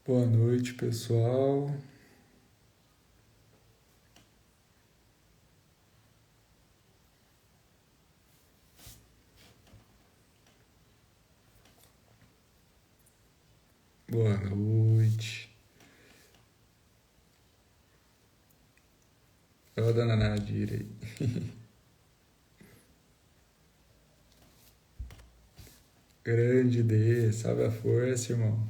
Boa noite, pessoal. Boa noite. Olha a dona Nadir aí. Grande D, salve a força, irmão.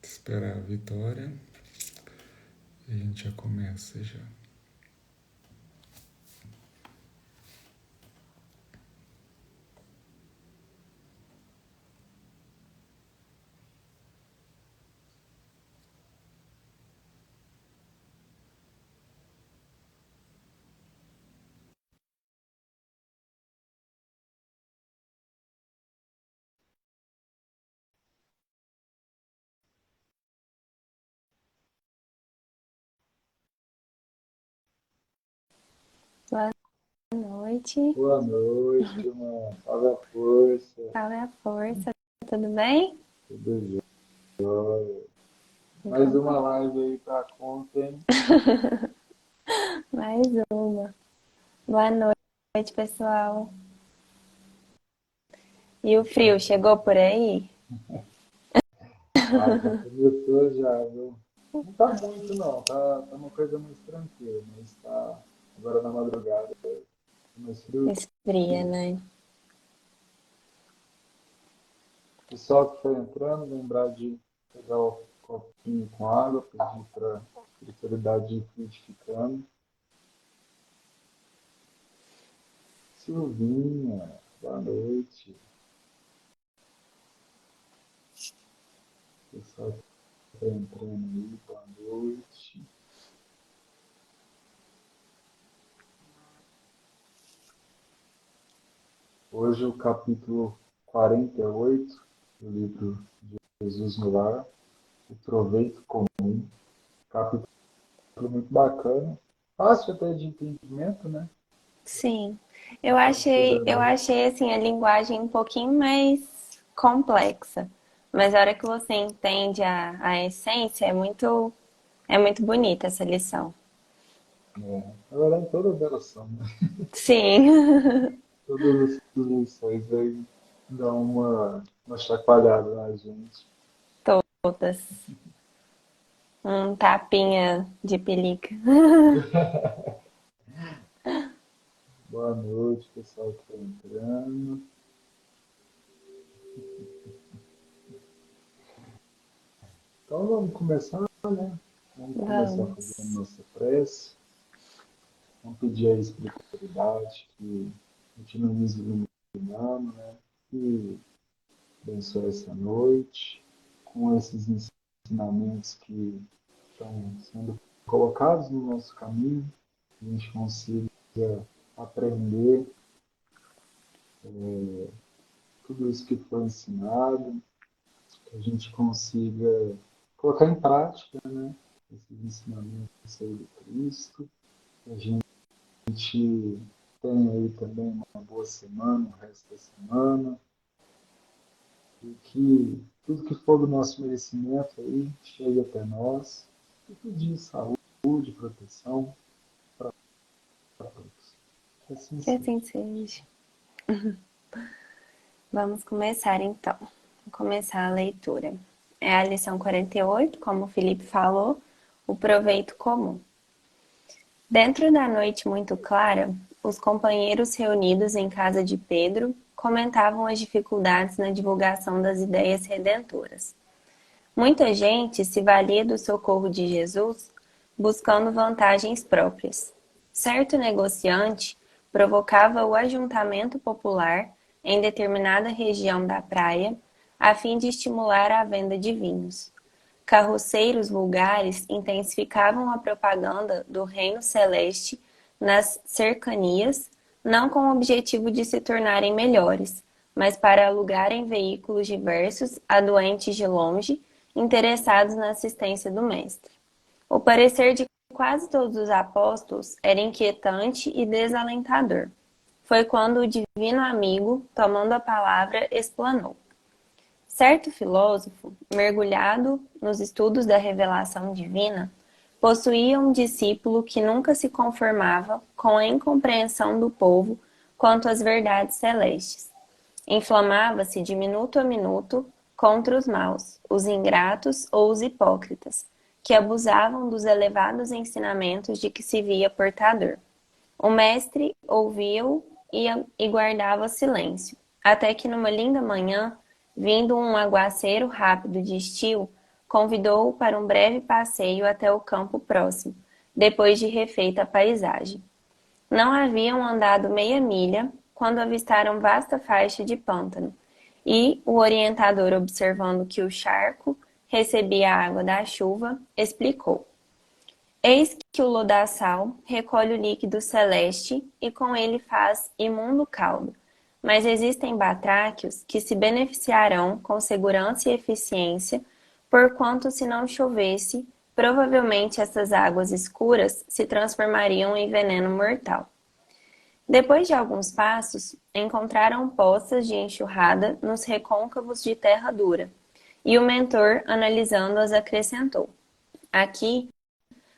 Esperar a vitória. E a gente já começa já. Boa noite. Boa noite, irmão. Salve a força. Salve a força. Tudo bem? Tudo jóia. Mais Então, uma live aí pra conta, hein? mais uma. Boa noite, pessoal. E o frio chegou por aí? Ah, já começou já, viu? Não tá muito não, tá uma coisa mais tranquila, mas tá agora na madrugada, tá mais frio. Esfria, né? Pessoal que foi entrando, lembrar de pegar o copinho com água, pedir pra espiritualidade ir fluidificando. Silvinha, boa noite. Pessoal que tá entrando aí, boa noite. Hoje o capítulo 48 do livro de Jesus no Lar, o proveito comum, capítulo muito bacana, fácil até de entendimento, né? Sim. Eu Acaba achei, estudando eu aí. achei assim a linguagem um pouquinho mais complexa. Mas a hora que você entende a essência, é muito bonita essa lição. Na verdade, toda adoração, né? Sim, Todas as lições aí dão uma chacoalhada na gente. todas. Um tapinha de pelica. Boa noite, pessoal que está entrando. Então vamos começar, né? Vamos começar fazendo Vamos. nossa prece. Vamos pedir a espiritualidade que continue nos iluminando, né? Que abençoe essa noite com esses ensinamentos que estão sendo colocados no nosso caminho, que a gente consiga aprender tudo isso que foi ensinado, que a gente consiga colocar em prática, né? Esses ensinamentos aí do Cristo, que a gente tenha aí também uma boa semana, o resto da semana, e que tudo que for do nosso merecimento aí chegue até nós, e pedir saúde, proteção para todos. Que assim Que assim seja. seja. Vamos começar então. Vou começar a leitura. É a lição 48, como o Felipe falou, o proveito comum. Dentro da noite muito clara, os companheiros reunidos em casa de Pedro comentavam as dificuldades na divulgação das ideias redentoras. Muita gente se valia do socorro de Jesus buscando vantagens próprias. Certo negociante provocava o ajuntamento popular em determinada região da praia a fim de estimular a venda de vinhos. Carroceiros vulgares intensificavam a propaganda do reino celeste nas cercanias, não com o objetivo de se tornarem melhores, mas para alugarem veículos diversos a doentes de longe, interessados na assistência do mestre. O parecer de quase todos os apóstolos era inquietante e desalentador. Foi quando o divino amigo, tomando a palavra, explanou. Certo filósofo, mergulhado nos estudos da revelação divina, possuía um discípulo que nunca se conformava com a incompreensão do povo quanto às verdades celestes. Inflamava-se de minuto a minuto contra os maus, os ingratos ou os hipócritas, que abusavam dos elevados ensinamentos de que se via portador. O mestre ouvia-o e guardava silêncio, até que numa linda manhã, vindo um aguaceiro rápido de estio, convidou-o para um breve passeio até o campo próximo, depois de refeita a paisagem. Não haviam andado meia milha quando avistaram vasta faixa de pântano, e o orientador, observando que o charco recebia a água da chuva, explicou. Eis que o lodaçal recolhe o líquido celeste e com ele faz imundo caldo. Mas existem batráquios que se beneficiarão com segurança e eficiência, porquanto se não chovesse, provavelmente essas águas escuras se transformariam em veneno mortal. Depois de alguns passos, encontraram poças de enxurrada nos recôncavos de terra dura, e o mentor, analisando-as, acrescentou: aqui,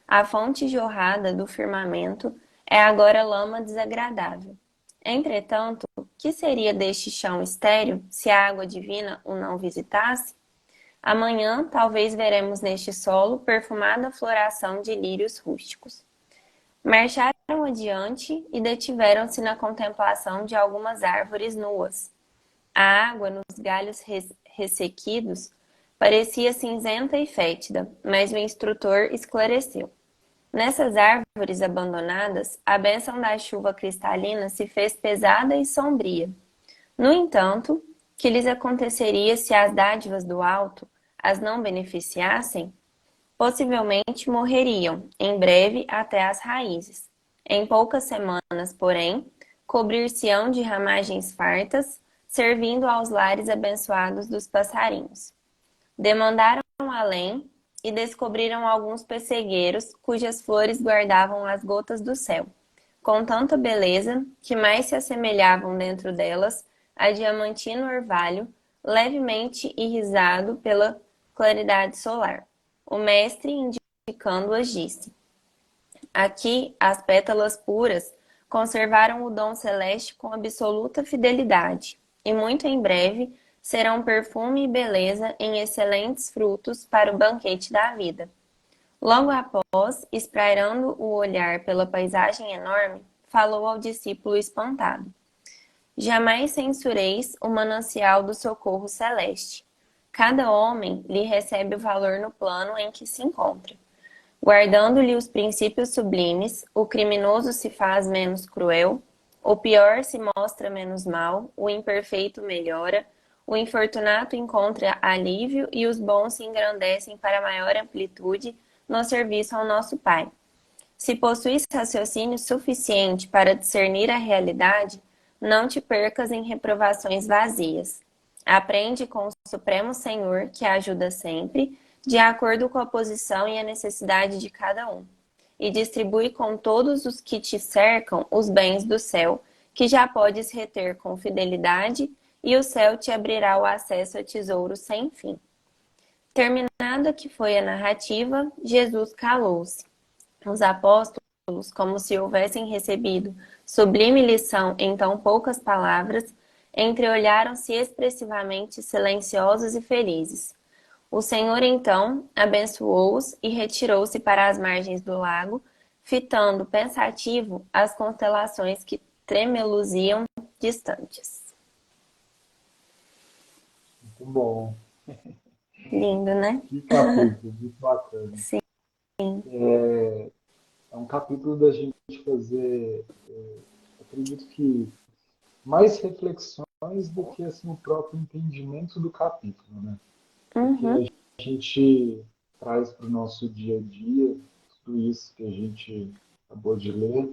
a fonte jorrada do firmamento é agora lama desagradável. Entretanto, que seria deste chão estéril se a água divina o não visitasse? Amanhã, talvez veremos neste solo perfumada floração de lírios rústicos. Marcharam adiante e detiveram-se na contemplação de algumas árvores nuas. A água nos galhos ressequidos parecia cinzenta e fétida, mas o instrutor esclareceu. Nessas árvores abandonadas, a bênção da chuva cristalina se fez pesada e sombria. No entanto, que lhes aconteceria se as dádivas do alto as não beneficiassem? Possivelmente morreriam, em breve, até as raízes. Em poucas semanas, porém, cobrir-se-ão de ramagens fartas, servindo aos lares abençoados dos passarinhos. Demandaram além e descobriram alguns pessegueiros cujas flores guardavam as gotas do céu, com tanta beleza que mais se assemelhavam dentro delas a diamantino orvalho, levemente irisado pela claridade solar. O mestre, indicando-as, disse: aqui, as pétalas puras conservaram o dom celeste com absoluta fidelidade, e muito em breve serão perfume e beleza em excelentes frutos para o banquete da vida. Logo após, esprairando o olhar pela paisagem enorme, falou ao discípulo espantado: jamais censureis o manancial do socorro celeste. Cada homem lhe recebe o valor no plano em que se encontra. Guardando-lhe os princípios sublimes, o criminoso se faz menos cruel, o pior se mostra menos mal, o imperfeito melhora, o infortunato encontra alívio e os bons se engrandecem para maior amplitude no serviço ao nosso Pai. Se possuis raciocínio suficiente para discernir a realidade, não te percas em reprovações vazias. Aprende com o Supremo Senhor, que ajuda sempre, de acordo com a posição e a necessidade de cada um, e distribui com todos os que te cercam os bens do céu, que já podes reter com fidelidade, e o céu te abrirá o acesso a tesouros sem fim. Terminada que foi a narrativa, Jesus calou-se. Os apóstolos, como se houvessem recebido sublime lição em tão poucas palavras, entreolharam-se expressivamente silenciosos e felizes. O Senhor, então, abençoou-os e retirou-se para as margens do lago, fitando pensativo as constelações que tremeluziam distantes. Muito bom. Lindo, né? Que capítulo, muito bacana. Sim. É um capítulo da gente fazer, acredito que mais reflexões do que assim, o próprio entendimento do capítulo, né? Porque Uhum. a gente traz para o nosso dia a dia tudo isso que a gente acabou de ler,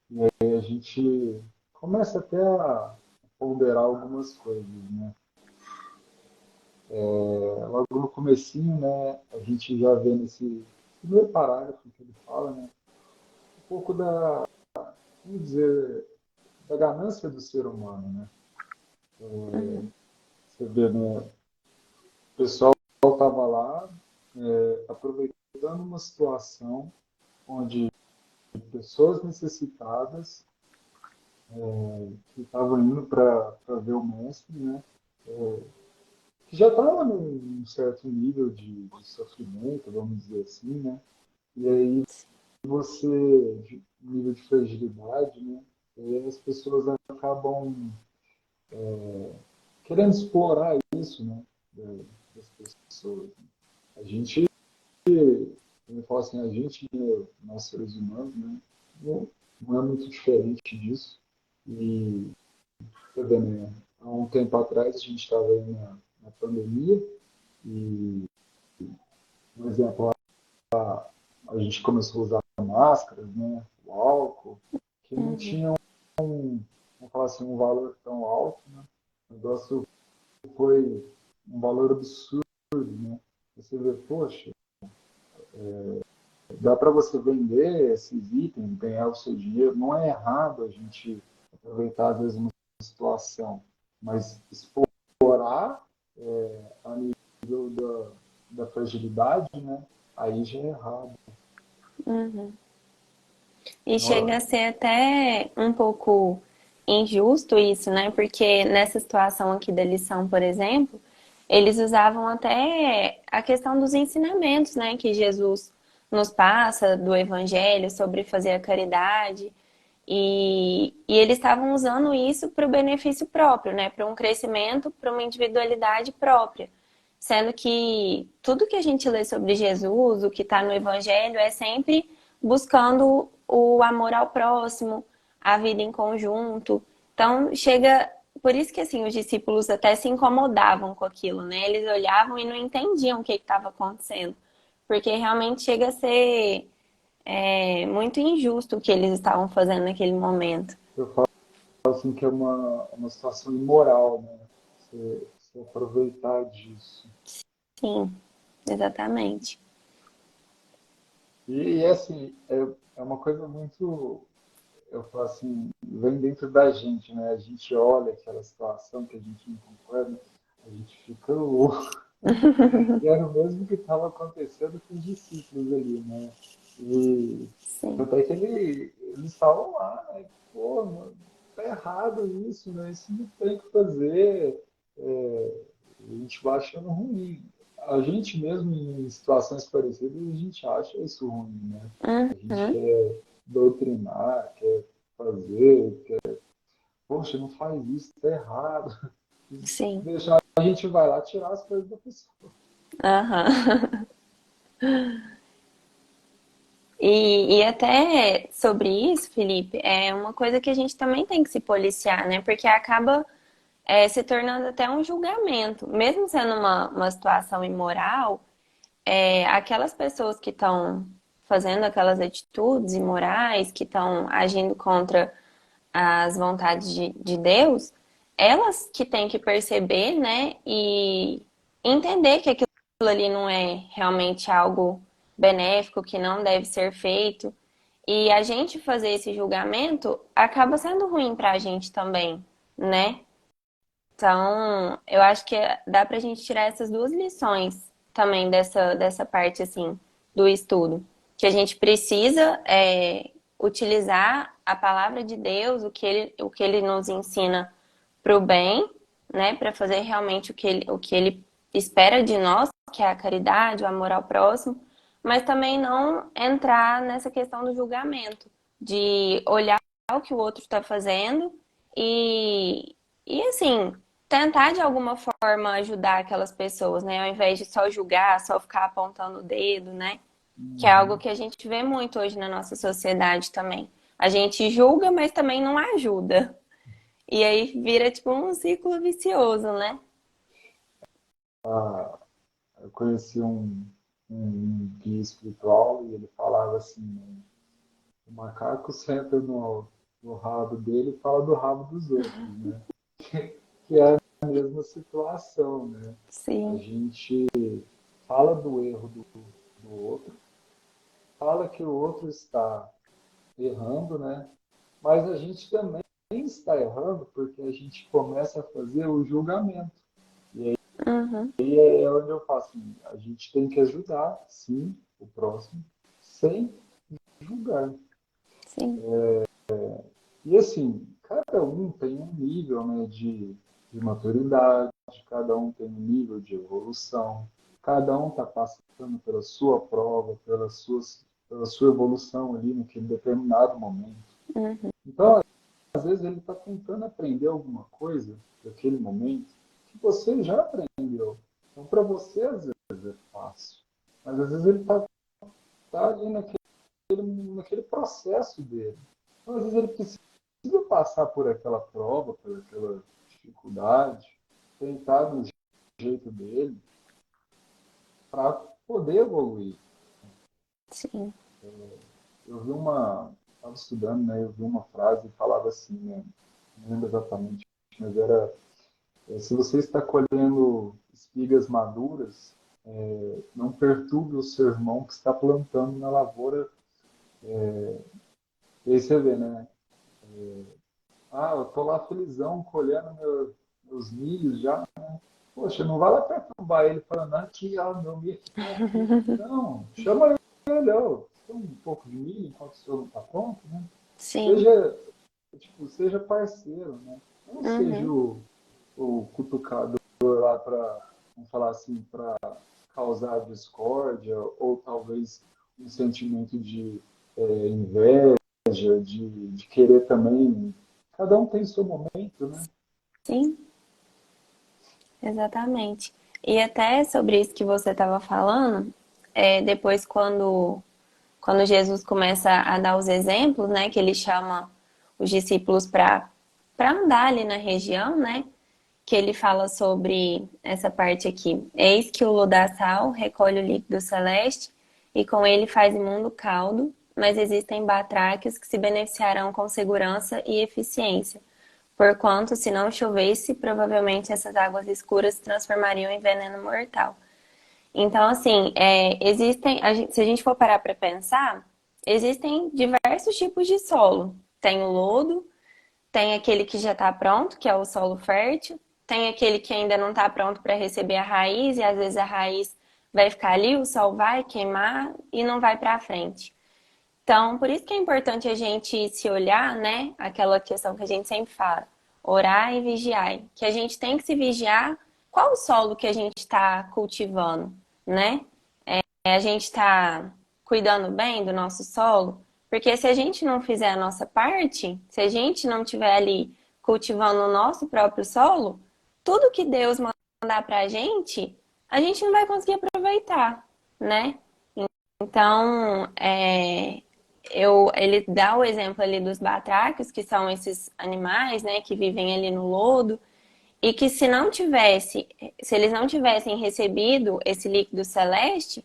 e aí a gente começa até a ponderar algumas coisas, né? Logo no comecinho, né, a gente já vê nesse primeiro parágrafo que ele fala, né, um pouco da, vamos dizer, da ganância do ser humano, né? Uhum. Você vê, né, o pessoal estava lá aproveitando uma situação onde pessoas necessitadas que estavam indo para ver o mestre, né? Que já estava num certo nível de sofrimento, vamos dizer assim, né? E aí você, nível de fragilidade, né? E aí as pessoas acabam querendo explorar isso, né? Das pessoas. A gente, eu falo assim, a gente, né, nós seres humanos, né? Não, não é muito diferente disso. E, tá vendo, né? Há um tempo atrás a gente estava aí na pandemia e, por exemplo, a gente começou a usar máscaras, né? O álcool, que não Uhum. tinha vamos falar assim, um valor tão alto, né? O negócio foi um valor absurdo, né? Você vê, poxa, dá para você vender esses itens, ganhar o seu dinheiro. Não é errado a gente aproveitar, às vezes, uma situação, mas explorar a nível da fragilidade, né? Aí já é errado. Uhum. E chega Não, a ser até um pouco injusto isso, né? Porque nessa situação aqui da lição, por exemplo, eles usavam até a questão dos ensinamentos, né? Que Jesus nos passa do Evangelho sobre fazer a caridade. E eles estavam usando isso para o benefício próprio, né? Para um crescimento, para uma individualidade própria. Sendo que tudo que a gente lê sobre Jesus, o que está no Evangelho, é sempre buscando o amor ao próximo, a vida em conjunto. Então, chega. Por isso que assim, os discípulos até se incomodavam com aquilo, né? Eles olhavam e não entendiam o que estava acontecendo. Porque realmente chega a ser muito injusto o que eles estavam fazendo naquele momento. eu falo assim que é uma situação imoral, né? Você aproveitar disso. Sim, exatamente. E assim, é uma coisa muito, eu falo assim, vem dentro da gente, né? A gente olha aquela situação que a gente não concorda, a gente fica louco. E era o mesmo que estava acontecendo com os discípulos ali, né? E Sim. tanto é que eles estavam lá, né? Pô, mano, tá errado isso, né? Isso não tem que fazer. A gente vai achando ruim. A gente mesmo em situações parecidas, a gente acha isso ruim, né? A gente Uhum. quer doutrinar, quer fazer, poxa, não faz isso, tá errado. Sim. Deixar, a gente vai lá tirar as coisas da pessoa. Aham. E até sobre isso, Felipe, é uma coisa que a gente também tem que se policiar, né? Porque acaba se tornando até um julgamento. Mesmo sendo uma situação imoral, aquelas pessoas que estão fazendo aquelas atitudes imorais, que estão agindo contra as vontades de Deus, elas que têm que perceber, né, e entender que aquilo ali não é realmente algo benéfico, que não deve ser feito. E a gente fazer esse julgamento acaba sendo ruim para a gente também, né? Então, eu acho que dá pra gente tirar essas duas lições também dessa parte, assim, do estudo. Que a gente precisa utilizar a palavra de Deus, o que ele nos ensina para o bem, né? Para fazer realmente o que ele espera de nós, que é a caridade, o amor ao próximo, mas também não entrar nessa questão do julgamento, de olhar o que o outro está fazendo e, e assim, tentar de alguma forma ajudar aquelas pessoas, né? Ao invés de só julgar, só ficar apontando o dedo, né? Que é algo Uhum. que a gente vê muito hoje na nossa sociedade também. A gente julga, mas também não ajuda. E aí vira tipo um ciclo vicioso, né? Ah, eu conheci um guia espiritual e ele falava assim, né, o macaco senta no rabo dele e fala do rabo dos outros, né? Que é a mesma situação, né? A Sim. gente fala do erro do outro, que o outro está errando, né? Mas a gente também está errando porque a gente começa a fazer o julgamento. Uhum. E é onde eu faço, assim, a gente tem que ajudar, sim, o próximo, sem julgar. Sim. E assim, cada um tem um nível, né, de maturidade, cada um tem um nível de evolução, cada um está passando pela sua prova, pela sua evolução ali naquele determinado momento. Uhum. Então, às vezes ele está tentando aprender alguma coisa daquele momento que você já aprendeu. Então, para você, às vezes é fácil. Mas às vezes ele tá ali naquele processo dele. Então, às vezes ele precisa passar por aquela prova, por aquela dificuldade, tentar do jeito dele para poder evoluir. Sim. Eu vi estava estudando, né? Eu vi uma frase que falava assim, né? Não lembro exatamente, mas era: se você está colhendo espigas maduras, não perturbe o seu irmão que está plantando na lavoura. E aí você vê, né? Ah, eu tô lá felizão, colhendo meus milhos já. Poxa, não vai lá perturbar ele falando, aqui, ó, meu milho está aqui. Não, chama ele, ó, tem um pouco de milho enquanto o senhor não está pronto, né? Sim. Seja, tipo, seja parceiro, né? Não seja Uhum. o cutucador lá para, vamos falar assim, para causar discórdia ou talvez um sentimento de inveja, de querer também. Cada um tem seu momento, né? Sim. Exatamente. E até sobre isso que você estava falando, depois quando Jesus começa a dar os exemplos, né, que ele chama os discípulos para andar ali na região, né, que ele fala sobre essa parte aqui. Eis que o lodaçal recolhe o líquido celeste e com ele faz imundo caldo, mas existem batráquios que se beneficiarão com segurança e eficiência. Porquanto, se não chovesse, provavelmente essas águas escuras se transformariam em veneno mortal. Então, assim, se a gente for parar para pensar, existem diversos tipos de solo. Tem o lodo, tem aquele que já está pronto, que é o solo fértil, tem aquele que ainda não está pronto para receber a raiz, e às vezes a raiz vai ficar ali, o sol vai queimar e não vai para frente. Então, por isso que é importante a gente se olhar, né? Aquela questão que a gente sempre fala, orar e vigiar. Que a gente tem que se vigiar qual o solo que a gente está cultivando, né? A gente está cuidando bem do nosso solo, porque se a gente não fizer a nossa parte, se a gente não estiver ali cultivando o nosso próprio solo, tudo que Deus mandar para a gente não vai conseguir aproveitar, né? Então, ele dá o exemplo ali dos batráquios, que são esses animais, né, que vivem ali no lodo, e que se eles não tivessem recebido esse líquido celeste,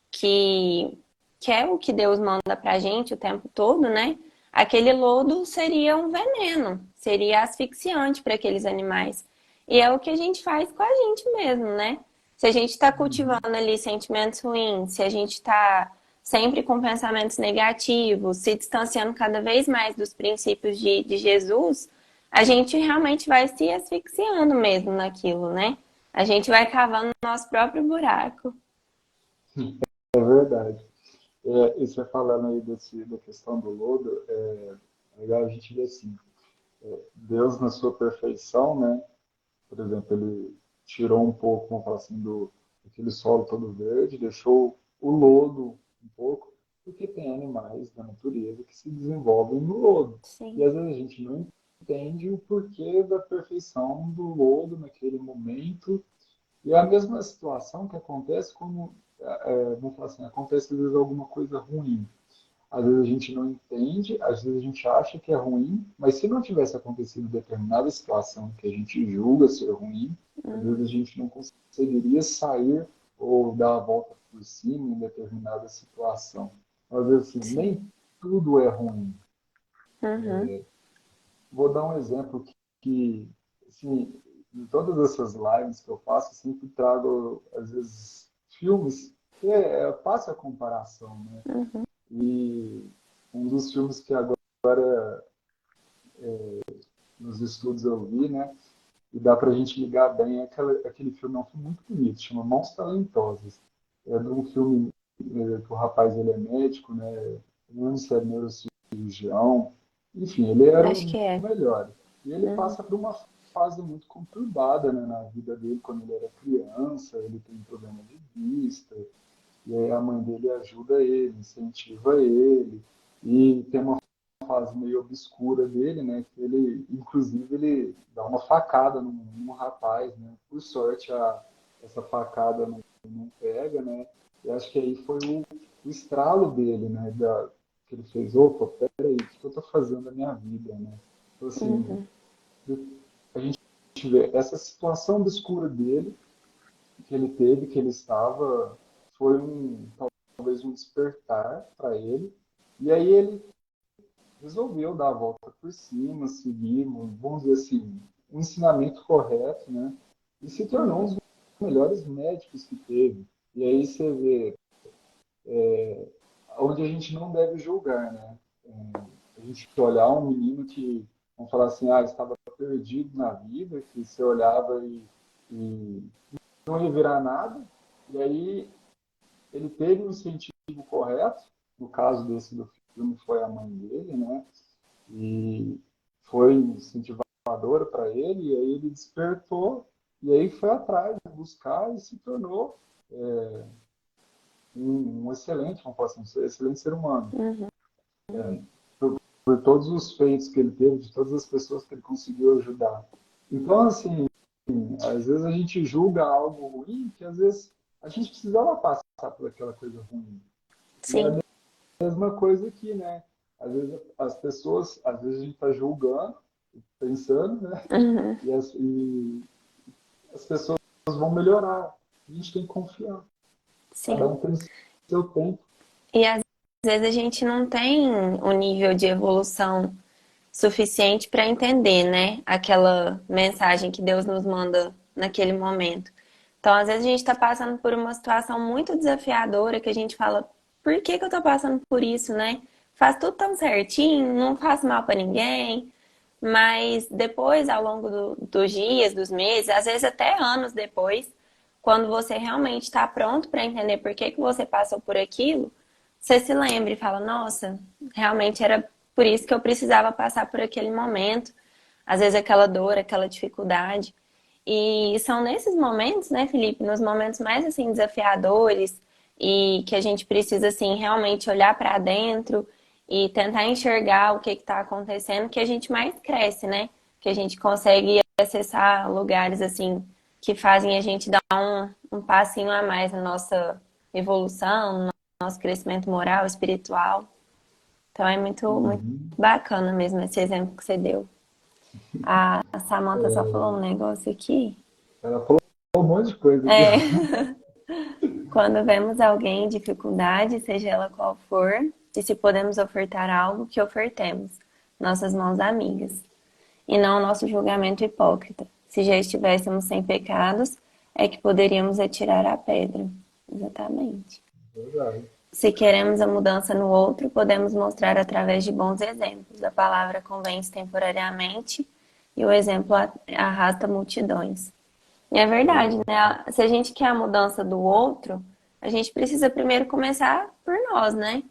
que, que é o que Deus manda pra gente o tempo todo, né? Aquele lodo seria um veneno, seria asfixiante para aqueles animais. E é o que a gente faz com a gente mesmo, né? Se a gente está cultivando ali sentimentos ruins, se a gente está sempre com pensamentos negativos, se distanciando cada vez mais dos princípios de Jesus, a gente realmente vai se asfixiando mesmo naquilo, né? A gente vai cavando o nosso próprio buraco. É verdade. E você falando aí da questão do lodo, é legal a gente ver assim, Deus na sua perfeição, né? Por exemplo, ele tirou um pouco, vamos falar assim, daquele solo todo verde, deixou o lodo um pouco, porque tem animais da natureza que se desenvolvem no lodo. E Sim. às vezes a gente não entende o porquê da perfeição do lodo naquele momento. E é a mesma situação que acontece quando, vamos falar assim, acontece às vezes alguma coisa ruim. Às vezes a gente não entende, às vezes a gente acha que é ruim, mas se não tivesse acontecido determinada situação que a gente julga ser ruim, às vezes a gente não conseguiria sair ou dar a volta por cima em determinada situação. Às vezes, assim, Sim. nem tudo é ruim. Uhum. Vou dar um exemplo que assim, em todas essas lives que eu faço, eu sempre trago, às vezes, filmes que faço a comparação, né? E um dos filmes que agora nos estudos eu vi, né? E dá pra gente ligar bem, aquele filme é um filme muito bonito, chama Mãos Talentosas. É de um filme que o rapaz ele é médico, né? Não lembro se é neurocirurgião. Enfim, ele era Acho um que é. melhor. E ele Uhum. passa por uma fase muito conturbada, né, na vida dele, quando ele era criança, ele tem problema de vista, e aí a mãe dele ajuda ele, incentiva ele, e tem uma fase meio obscura dele, né, que ele, inclusive, ele dá uma facada num rapaz, né, por sorte essa facada não pega, né, e acho que aí foi o estralo dele, né, que ele fez, opa, peraí, o que eu tô fazendo na minha vida, né, então, assim, Uhum. a gente vê essa situação obscura dele, que ele teve, que ele estava, foi talvez um despertar para ele. E aí ele resolveu dar a volta por cima, seguir, vamos dizer assim, um ensinamento correto, né? E se tornou um Uhum. dos melhores médicos que teve. E aí você vê onde a gente não deve julgar, né? A gente olhar um menino que, vamos falar assim, estava perdido na vida, que você olhava e não ia virar nada, e aí ele teve o incentivo correto, no caso desse do filme foi a mãe dele, né? E foi incentivadora para ele, e aí ele despertou, e aí foi atrás de buscar e se tornou um excelente, como posso dizer, excelente ser humano. Uhum. Por todos os feitos que ele teve, de todas as pessoas que ele conseguiu ajudar. Então, assim, às vezes a gente julga algo ruim que às vezes a gente precisava passar por aquela coisa ruim. E é Sim. a mesma coisa aqui, né? Às vezes as pessoas, às vezes a gente está julgando, pensando, né? Uhum. E as pessoas vão melhorar. A gente tem que confiar. Cada Sim. um tem seu tempo. E às vezes a gente não tem o nível de evolução suficiente para entender, né? Aquela mensagem que Deus nos manda naquele momento. Então, às vezes a gente está passando por uma situação muito desafiadora que a gente fala, por que que eu tô passando por isso, né? Faz tudo tão certinho, não faço mal para ninguém. Mas depois, ao longo dos dias, dos meses, às vezes até anos depois, quando você realmente está pronto para entender por que que você passou por aquilo, você se lembra e fala, nossa, realmente era por isso que eu precisava passar por aquele momento. Às vezes aquela dor, aquela dificuldade. E são nesses momentos, né, Felipe, nos momentos mais assim desafiadores e que a gente precisa assim realmente olhar para dentro e tentar enxergar o que está acontecendo, que a gente mais cresce, né? Que a gente consegue acessar lugares assim que fazem a gente dar um passinho a mais na nossa evolução, no nosso crescimento moral, espiritual. Então é muito, muito Uhum. bacana mesmo esse exemplo que você deu. A Samantha só falou um negócio aqui. Ela falou um monte de coisa aqui. É, quando vemos alguém em dificuldade, seja ela qual for, e se podemos ofertar algo, que ofertemos, nossas mãos amigas, e não nosso julgamento hipócrita. Se já estivéssemos sem pecados, é que poderíamos atirar a pedra. Exatamente. Verdade. Se queremos a mudança no outro, podemos mostrar através de bons exemplos. A palavra convence temporariamente e o exemplo arrasta multidões. E é verdade, Verdade. né? Se a gente quer a mudança do outro, a gente precisa primeiro começar por nós, né?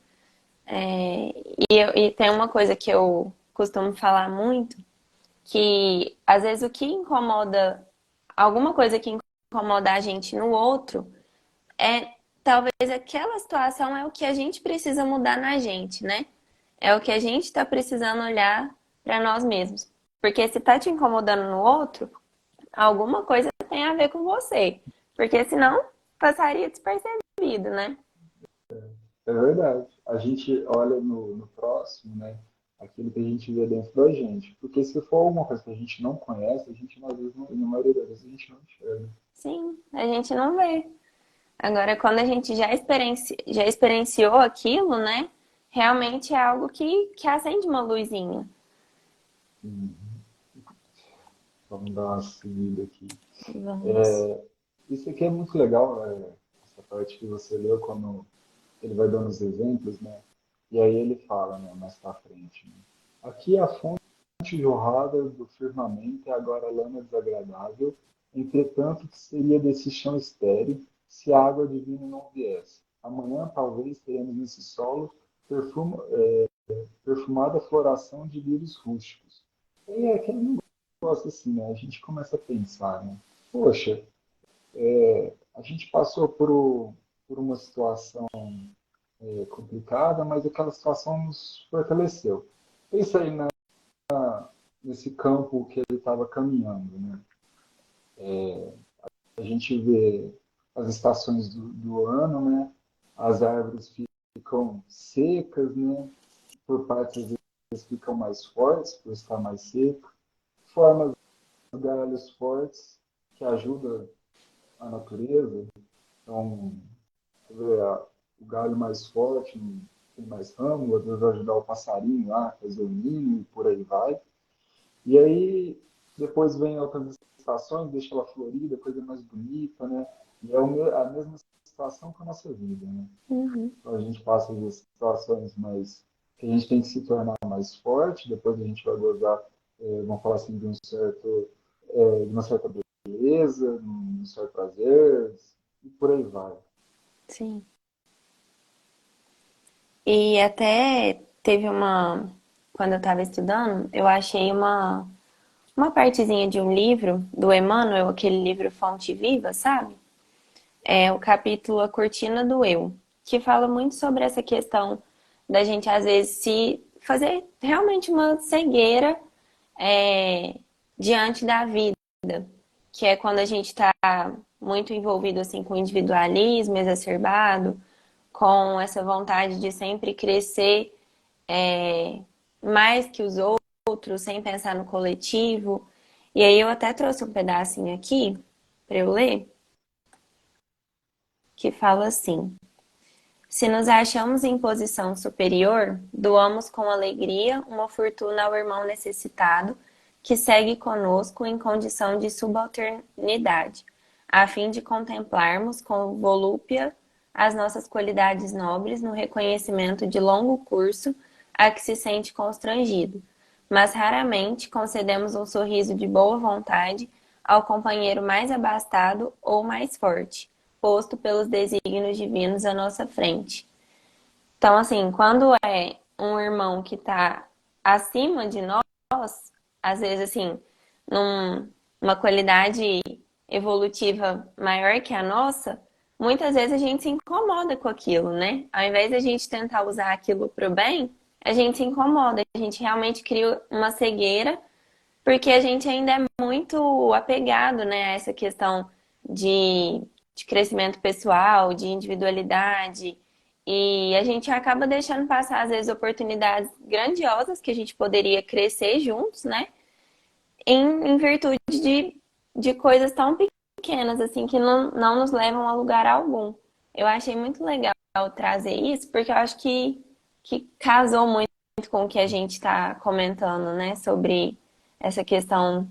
E tem uma coisa que eu costumo falar muito, que às vezes o que incomoda, alguma coisa que incomoda a gente no outro, é talvez aquela situação é o que a gente precisa mudar na gente, né? É o que a gente está precisando olhar para nós mesmos. Porque se tá te incomodando no outro, alguma coisa tem a ver com você. Porque senão passaria despercebido, né? É verdade. A gente olha no próximo, né? Aquilo que a gente vê dentro da gente. Porque se for alguma coisa que a gente não conhece, a gente, às vezes, na maioria das vezes, a gente não enxerga. Sim, a gente não vê. Agora, quando a gente já experienciou aquilo, né? Realmente é algo que acende uma luzinha. Uhum. Vamos dar uma seguida aqui. Vamos. Isso aqui é muito legal, né? Essa parte que você leu, quando ele vai dando os exemplos, né? E aí ele fala, né, mais pra frente, né? Aqui a fonte jorrada do firmamento é agora lama desagradável, entretanto que seria desse chão estéril se a água divina não viesse. Amanhã talvez teremos nesse solo perfumada floração de lírios rústicos. E é aquele negócio assim, né? A gente começa a pensar, né? Poxa, a gente passou por uma situação complicada, mas aquela situação nos fortaleceu. Pensa aí nesse campo que ele estava caminhando, né? A gente vê as estações do ano, né? As árvores ficam secas, né? Por partes às vezes ficam mais fortes por estar mais seco. Forma galhos fortes que ajudam a natureza. Então, você vê o galho mais forte tem mais ramo, às vezes vai ajudar o passarinho lá, fazer o ninho e por aí vai. E aí, depois vem outras estações, deixa ela florida, coisa mais bonita, né? E é a mesma situação com a nossa vida, né? Uhum. Então, a gente passa por situações mais que a gente tem que se tornar mais forte, depois a gente vai gozar, vamos falar assim, de uma certa beleza, de um certo prazer, e por aí vai. Sim. E até teve quando eu estava estudando, eu achei uma partezinha de um livro do Emmanuel, aquele livro Fonte Viva, sabe? É o capítulo A Cortina do Eu, que fala muito sobre essa questão da gente, às vezes, se fazer realmente uma cegueira é, diante da vida, que é quando a gente está muito envolvido assim com o individualismo exacerbado, com essa vontade de sempre crescer é, mais que os outros, sem pensar no coletivo. E aí eu até trouxe um pedacinho aqui para eu ler, que fala assim: se nos achamos em posição superior, doamos com alegria uma fortuna ao irmão necessitado que segue conosco em condição de subalternidade, a fim de contemplarmos com volúpia as nossas qualidades nobres no reconhecimento de longo curso a que se sente constrangido, mas raramente concedemos um sorriso de boa vontade ao companheiro mais abastado ou mais forte, posto pelos desígnios divinos à nossa frente. Então, assim, quando é um irmão que está acima de nós, às vezes, assim, numa qualidade evolutiva maior que a nossa, muitas vezes a gente se incomoda com aquilo, né? Ao invés de a gente tentar usar aquilo para o bem, a gente se incomoda, a gente realmente cria uma cegueira, porque a gente ainda é muito apegado, né, a essa questão de, de crescimento pessoal, de individualidade, e a gente acaba deixando passar, às vezes, oportunidades grandiosas que a gente poderia crescer juntos, né? Em virtude de coisas tão pequenas, assim, que não nos levam a lugar algum. Eu achei muito legal trazer isso, porque eu acho que casou muito com o que a gente está comentando, né? Sobre essa questão.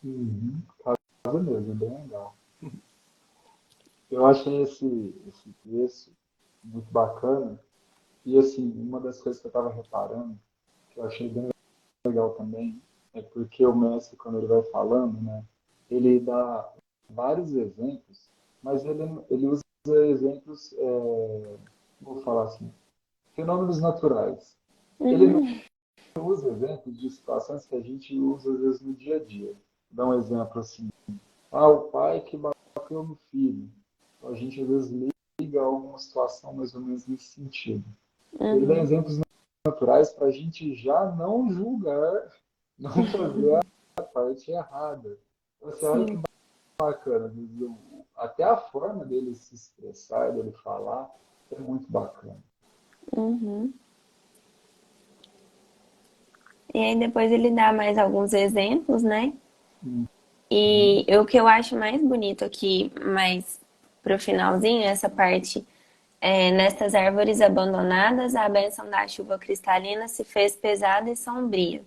Uhum. Casa mesmo, bem legal. Eu achei esse texto muito bacana. E assim, uma das coisas que eu estava reparando, que eu achei bem legal também, é porque o mestre, quando ele vai falando, né, ele dá vários exemplos, mas ele usa exemplos, vou falar assim, fenômenos naturais. Ele não Uhum, usa exemplos de situações que a gente usa às vezes no dia a dia. Dá um exemplo assim, o pai que bateu no filho. Então, a gente às vezes liga a alguma situação mais ou menos nesse sentido. Ele dá uhum, exemplos naturais para a gente já não julgar, não fazer a parte errada. Então, você olha que sim. bacana, até a forma dele se expressar, dele falar, é muito bacana. Uhum. E aí depois ele dá mais alguns exemplos, né? Uhum. E o que eu acho mais bonito aqui, mais pro finalzinho, essa parte, nestas árvores abandonadas, a bênção da chuva cristalina se fez pesada e sombria.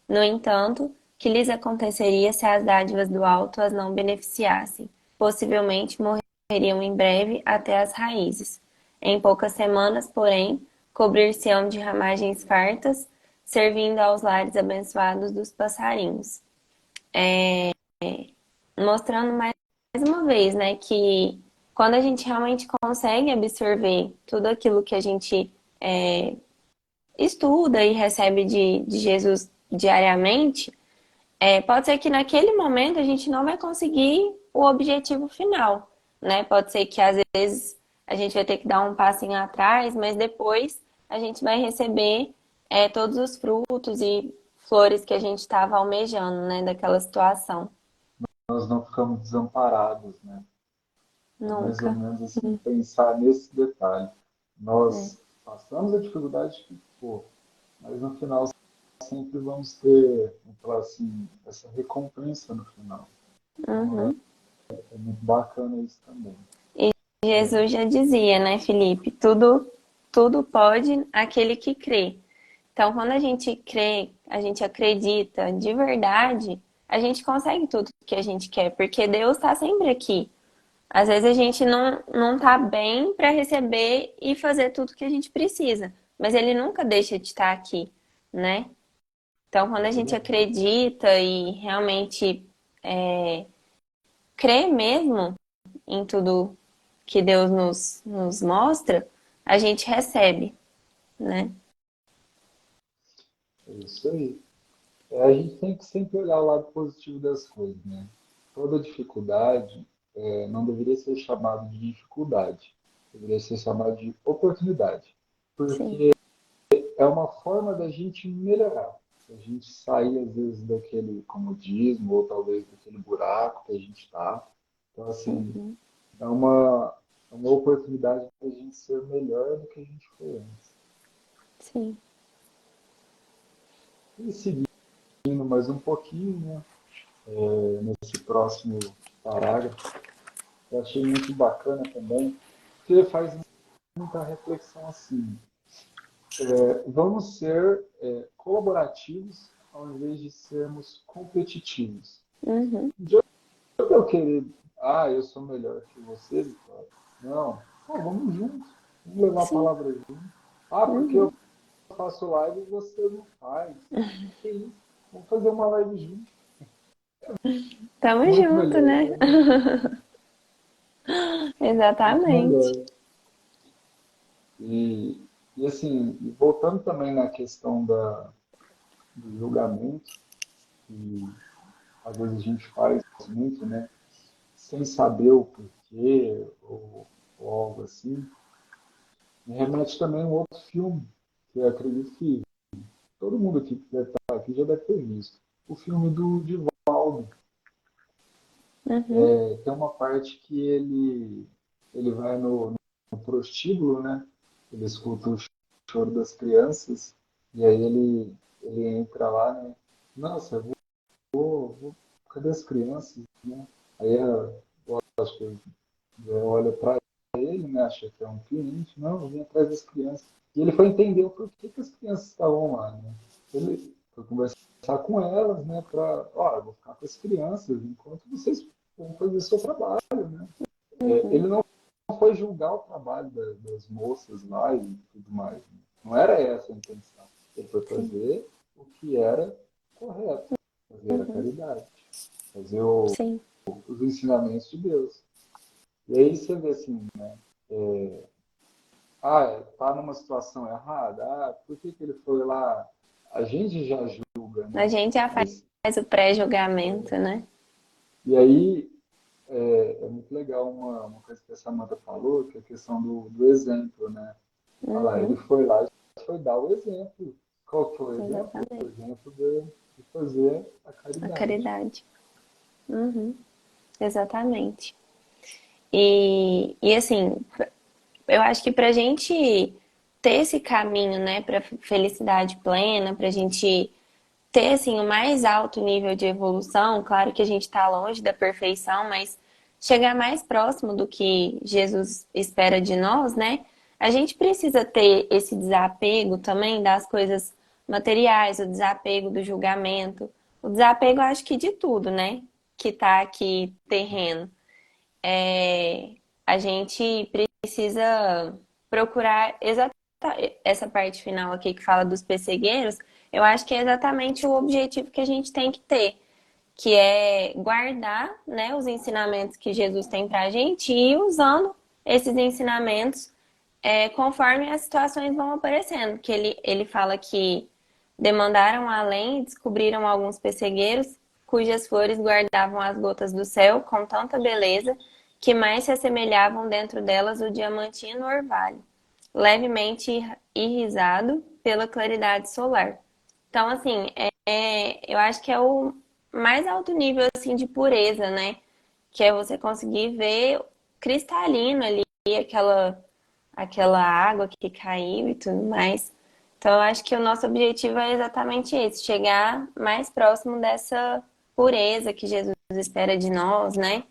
No entanto, que lhes aconteceria se as dádivas do alto as não beneficiassem? Possivelmente morreriam em breve até as raízes. Em poucas semanas, porém, cobrir-se-ão de ramagens fartas, servindo aos lares abençoados dos passarinhos. Mostrando mais uma vez, né, que quando a gente realmente consegue absorver tudo aquilo que a gente estuda e recebe de Jesus diariamente, pode ser que naquele momento a gente não vai conseguir o objetivo final, né? Pode ser que às vezes a gente vai ter que dar um passinho atrás, mas depois a gente vai receber todos os frutos e flores que a gente estava almejando, né, daquela situação. Nós não ficamos desamparados, né? É mais ou Nunca. menos assim, pensar nesse detalhe. Nós passamos a dificuldade que for, mas no final sempre vamos ter, vamos falar assim, essa recompensa no final. Então Uhum. é muito bacana isso também. Jesus já dizia, né, Felipe? Tudo pode aquele que crê. Então, quando a gente crê, a gente acredita de verdade, a gente consegue tudo que a gente quer, porque Deus está sempre aqui. Às vezes a gente não tá bem para receber e fazer tudo que a gente precisa, mas Ele nunca deixa de estar aqui, né? Então, quando a gente acredita e realmente crê mesmo em tudo que Deus nos mostra, a gente recebe, né? É isso aí. A gente tem que sempre olhar o lado positivo das coisas, né? Toda dificuldade não deveria ser chamada de dificuldade, deveria ser chamada de oportunidade, Sim. porque é uma forma da gente melhorar, da gente sair às vezes daquele comodismo ou talvez daquele buraco que a gente está. Então, assim, Uhum. é uma oportunidade para a gente ser melhor do que a gente foi antes. Sim. E seguindo mais um pouquinho, né, nesse próximo parágrafo, eu achei muito bacana também, porque faz muita reflexão assim. Vamos ser colaborativos ao invés de sermos competitivos. Uhum. De onde eu querer, eu sou melhor que você, Vitória. Não. Pô, vamos juntos. Vamos levar a Sim. palavra junto. Porque eu Uhum. faço live e você não faz. Que isso? Vamos fazer uma live junto. Tamo Muito junto, melhor. né? Muito Exatamente. melhor. E assim, voltando também na questão do julgamento, que às vezes a gente faz muito, né? Sem saber o porquê ou algo assim, me remete também a um outro filme, que eu acredito que todo mundo aqui que deve estar aqui já deve ter visto. O filme do Divaldo. Uhum. Tem uma parte que ele vai no prostíbulo, né? Ele escuta o choro das crianças, e aí ele entra lá, né? Nossa, cadê as crianças, né? Aí eu acho que olha para ele, né? Acha que é um cliente, não, eu vim atrás das crianças. E ele foi entender o porquê que as crianças estavam lá, né? Ele foi conversar com elas, né? Eu vou ficar com as crianças enquanto vocês vão fazer o seu trabalho, né? Ele Uhum. não foi julgar o trabalho das moças lá e tudo mais. Né? Não era essa a intenção. Ele foi Sim. fazer o que era correto, fazer a Uhum. caridade, fazer Sim. os ensinamentos de Deus. E aí você vê assim, né? Tá numa situação errada, por que que ele foi lá? A gente já julga, A né? gente já Mas, faz o pré-julgamento, né? e aí é muito legal uma coisa que a Samantha falou, que é a questão do exemplo, né? Olha lá, ele Uhum. foi lá e foi dar o exemplo. Qual foi o exemplo? O Exatamente. exemplo de fazer a A caridade. caridade. Uhum. Exatamente. E assim, eu acho que pra gente ter esse caminho, né, pra felicidade plena, pra gente ter, assim, o mais alto nível de evolução, claro que a gente tá longe da perfeição, mas chegar mais próximo do que Jesus espera de nós, né? A gente precisa ter esse desapego também das coisas materiais, o desapego do julgamento, o desapego, acho que de tudo, né? Que tá aqui terreno. A gente precisa procurar exatamente essa parte final aqui que fala dos pessegueiros, eu acho que é exatamente o objetivo que a gente tem que ter, que é guardar, né, os ensinamentos que Jesus tem para a gente e ir usando esses ensinamentos conforme as situações vão aparecendo. Que ele fala que demandaram além e descobriram alguns pessegueiros cujas flores guardavam as gotas do céu com tanta beleza que mais se assemelhavam dentro delas o diamantino orvalho, levemente irisado pela claridade solar. Então, assim, eu acho que é o mais alto nível assim de pureza, né? Que é você conseguir ver cristalino ali aquela água que caiu e tudo mais. Então, eu acho que o nosso objetivo é exatamente esse, chegar mais próximo dessa pureza que Jesus espera de nós, né?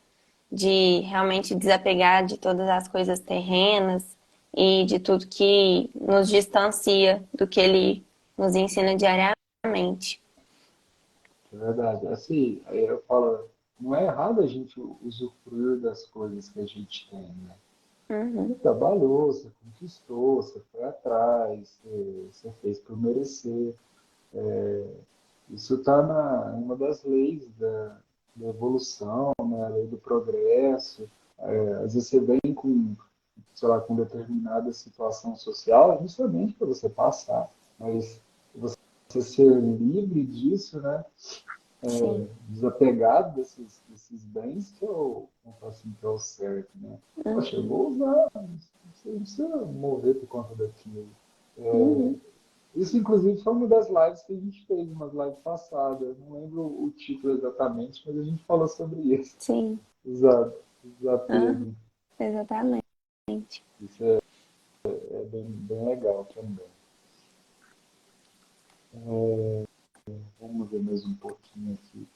De realmente desapegar de todas as coisas terrenas e de tudo que nos distancia do que ele nos ensina diariamente. É verdade. Assim, aí eu falo, não é errado a gente usufruir das coisas que a gente tem, né? Você Uhum. trabalhou, você conquistou, você foi atrás, você fez por merecer. Isso está em uma das leis da evolução, né? A lei do progresso. Às vezes você vem com, sei lá, com determinada situação social, justamente para você passar, mas você ser livre disso, né? Sim. Desapegado desses bens que é vamos falar assim, que é o certo, né? Poxa, eu Uhum. vou usar, você não precisa mover por conta daquilo. Uhum. Isso, inclusive, foi uma das lives que a gente fez, umas lives passadas. Eu não lembro o título exatamente, mas a gente falou sobre isso. Sim. Uhum. Desapego. Exatamente. Isso é bem legal também. Vamos ver mais um pouquinho aqui.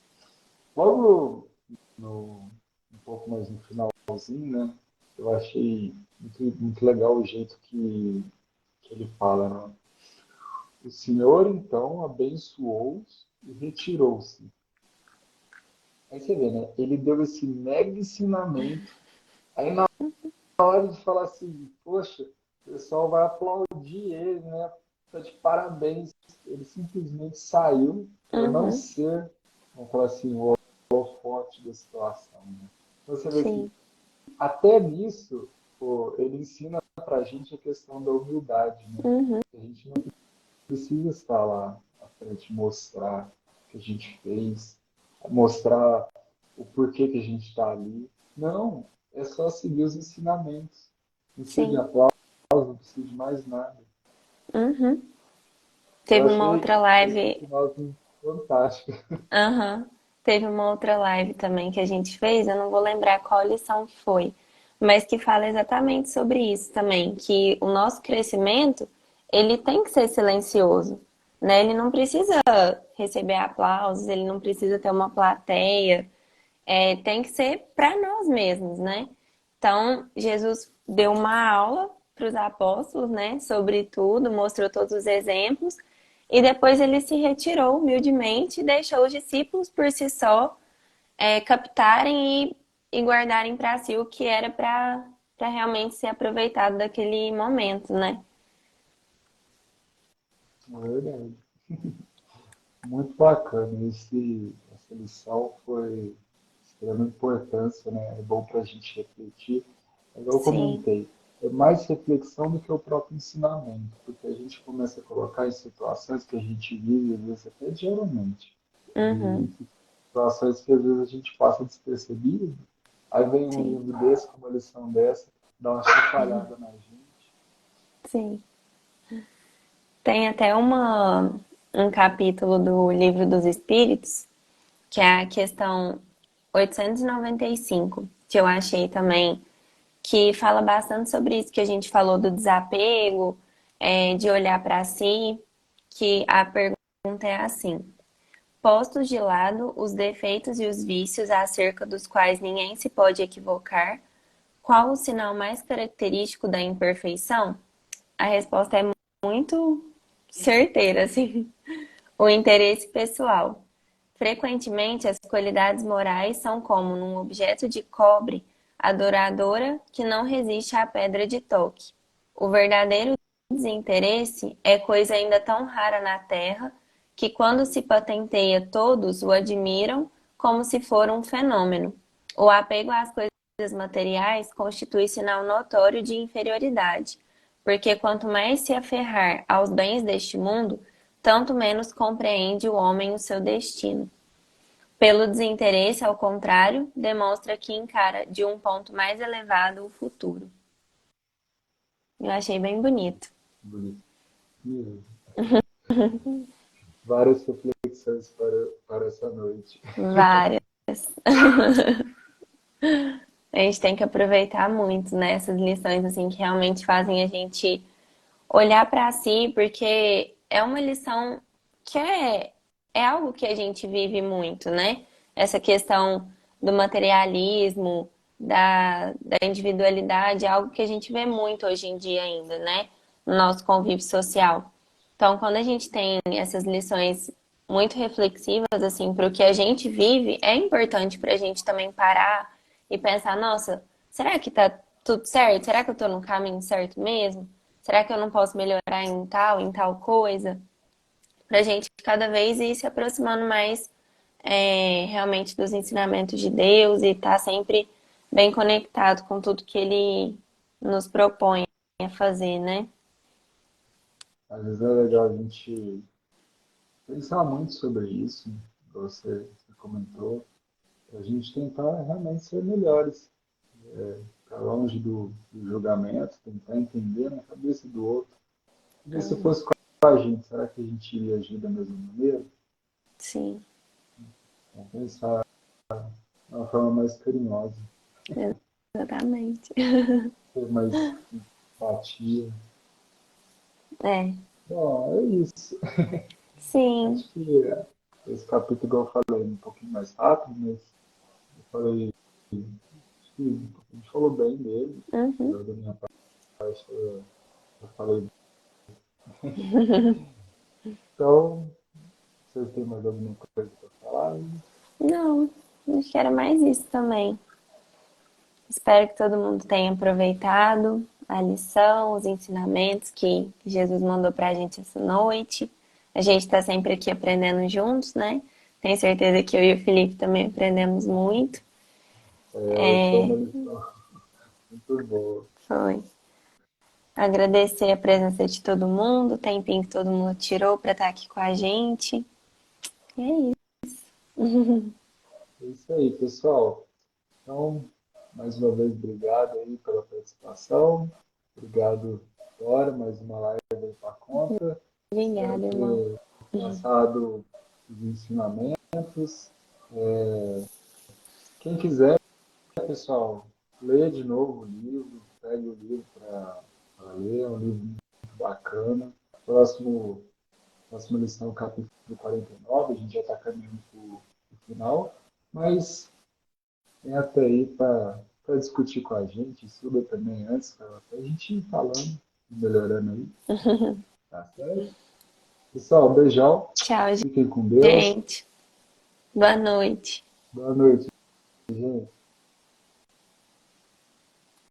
Logo um pouco mais no finalzinho, né? Eu achei muito legal o jeito que ele fala, né? O Senhor, então, abençoou-os e retirou-se. Aí você vê, né? Ele deu esse mega ensinamento. Aí na hora de falar assim, poxa, o pessoal vai aplaudir ele, né? Tá de parabéns. Ele simplesmente saiu para não Uhum. ser, vamos falar assim, o holofote da situação, né? Então você vê que Sim. até nisso, pô, ele ensina pra gente a questão da humildade, né? Uhum. A gente não precisa estar lá à frente, mostrar o que a gente fez, mostrar o porquê que a gente está ali. Não, é só seguir os ensinamentos. Não precisa de Sim. aplauso, não precisa de mais nada. Uhum. Eu Teve uma achei outra esse live. finalzinho fantástico. Aham. Teve uma outra live também que a gente fez, eu não vou lembrar qual lição que foi, mas que fala exatamente sobre isso também, que o nosso crescimento, ele tem que ser silencioso, né? Ele não precisa receber aplausos, ele não precisa ter uma plateia, tem que ser para nós mesmos, né? Então, Jesus deu uma aula para os apóstolos, né, sobre tudo, mostrou todos os exemplos, e depois ele se retirou humildemente e deixou os discípulos por si só captarem e guardarem para si o que era para realmente ser aproveitado daquele momento, né? É verdade. Muito bacana. Essa lição foi de extrema importância, né? É bom para a gente refletir. É igual eu Sim. comentei, é mais reflexão do que o próprio ensinamento, porque a gente começa a colocar em situações que a gente vive, às vezes até diariamente, e Uhum. situações que às vezes a gente passa despercebido, aí vem um Sim. livro desse, com uma lição dessa, dá uma chacoalhada na gente. Sim. Tem até um capítulo do Livro dos Espíritos, que é a questão 895, que eu achei também, que fala bastante sobre isso que a gente falou do desapego, de olhar para si, que a pergunta é assim: postos de lado os defeitos e os vícios acerca dos quais ninguém se pode equivocar, qual o sinal mais característico da imperfeição? A resposta é muito certeira, assim. O interesse pessoal. Frequentemente, as qualidades morais são como num objeto de cobre adoradora que não resiste à pedra de toque. O verdadeiro desinteresse é coisa ainda tão rara na Terra que, quando se patenteia, todos o admiram como se for um fenômeno. O apego às coisas materiais constitui sinal notório de inferioridade, porque quanto mais se aferrar aos bens deste mundo, tanto menos compreende o homem o seu destino. Pelo desinteresse, ao contrário, demonstra que encara de um ponto mais elevado o futuro. Eu achei bem bonito. Bonito mesmo. Várias reflexões para essa noite. Várias. A gente tem que aproveitar muito, né, essas lições assim que realmente fazem a gente olhar para si, porque é uma lição que é algo que a gente vive muito, né? Essa questão do materialismo, da individualidade, é algo que a gente vê muito hoje em dia ainda, né? No nosso convívio social. Então, quando a gente tem essas lições muito reflexivas, assim, para o que a gente vive, é importante para a gente também parar e pensar, nossa, será que tá tudo certo? Será que eu tô no caminho certo mesmo? Será que eu não posso melhorar em tal coisa? Pra gente cada vez ir se aproximando mais realmente dos ensinamentos de Deus e estar sempre bem conectado com tudo que Ele nos propõe a fazer, né? Às vezes é legal a gente pensar muito sobre isso, que você comentou, para a gente tentar realmente ser melhores, ficar longe do julgamento, tentar entender na cabeça do outro. E se fosse com a gente, será que a gente iria agir da mesma maneira? Sim, Vamos pensar de uma forma mais carinhosa, exatamente. ter mais empatia. É, Bom, é isso. sim. Acho que esse capítulo, igual eu falei, um pouquinho mais rápido, mas eu falei, acho que a gente falou bem dele, Uhum. apesar da minha parte, eu falei. Então, vocês têm mais alguma coisa para falar? Não, acho que era mais isso também. Espero que todo mundo tenha aproveitado a lição, os ensinamentos que Jesus mandou pra gente essa noite. A gente está sempre aqui aprendendo juntos, né? Tenho certeza que eu e o Felipe também aprendemos muito. Hoje foi uma lição muito boa. Foi agradecer a presença de todo mundo, o tempinho que todo mundo tirou para estar aqui com a gente. E é isso. É isso aí, pessoal. Então, mais uma vez, obrigado aí pela participação. Obrigado, Dora, mais uma live aí para conta. Espero Obrigada, irmão. ter passado os ensinamentos. Quem quiser, pessoal, leia de novo o livro, pegue o livro para ler, é um livro muito bacana. Próxima lição, capítulo 49, a gente já está caminhando para o final, mas tem até aí para discutir com a gente, estuda também antes, para a gente ir falando, melhorando aí, tá certo? Pessoal, beijão, Tchau, fiquem com Deus, gente. Boa noite. boa noite, gente.